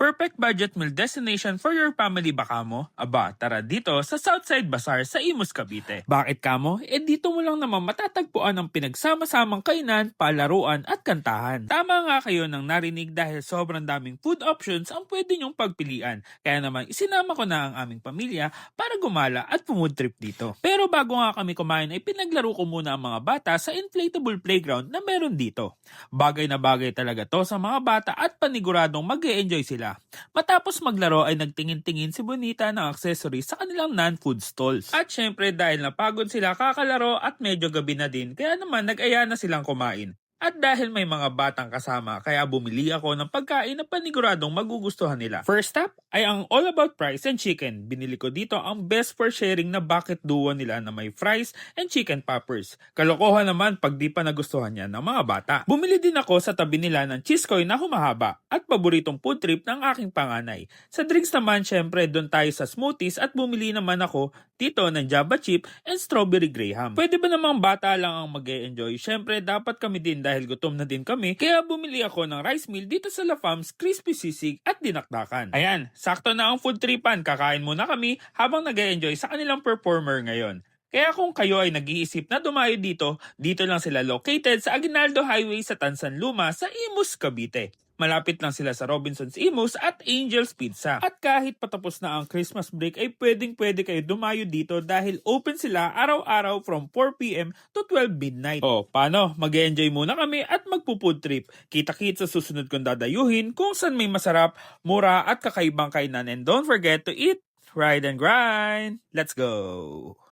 Perfect budget meal destination for your family ba kamo? Aba, tara dito sa Southside Bazaar sa Imus, Cavite. Bakit kamo? Dito mo lang naman matatagpuan ang pinagsama-samang kainan, palaruan at kantahan. Tama nga kayo nang narinig dahil sobrang daming food options ang pwede nyong pagpilian. Kaya naman isinama ko na ang aming pamilya para gumala at pumood trip dito. Pero bago nga kami kumain ay pinaglaro ko muna ang mga bata sa inflatable playground na meron dito. Bagay na bagay talaga to sa mga bata at paniguradong mag-e-enjoy sila. Matapos maglaro ay nagtingin-tingin si Bonita ng accessories sa kanilang non-food stalls. At syempre dahil napagod sila kakalaro at medyo gabi na din, kaya naman nag-aya na silang kumain. At dahil may mga batang kasama, kaya bumili ako ng pagkain na paniguradong magugustuhan nila. First stop ay ang All About Fries and Chicken. Binili ko dito ang best for sharing na bucket duo nila na may fries and chicken poppers. Kalokohan naman pag di pa nagustuhan yan ng mga bata. Bumili din ako sa tabi nila ng cheese coin na humahaba at paboritong food trip ng aking panganay. Sa drinks naman, syempre doon tayo sa smoothies at bumili naman ako dito ng Java Chip and Strawberry Graham. Pwede ba namang bata lang ang mag-e-enjoy? Syempre dapat kami din dahil gutom na din kami, kaya bumili ako ng rice meal dito sa La Fam's Crispy Sisig at dinakdakan. Ayan, sakto na ang food tripan, kakain muna kami habang nag-e-enjoy sa kanilang performer ngayon. Kaya kung kayo ay nag-iisip na dumayo dito, dito lang sila located sa Aguinaldo Highway sa Tansanluma sa Imus, Cavite. Malapit lang sila sa Robinson's Imus at Angel's Pizza. At kahit patapos na ang Christmas break ay pwedeng-pwede kayo dumayo dito dahil open sila araw-araw from 4 p.m. to 12 midnight. O, paano? Mag-enjoy muna kami at magpo-food trip. Kita-kit sa susunod kong dadayuhin kung saan may masarap, mura at kakaibang kainan. And don't forget to eat, ride and grind. Let's go!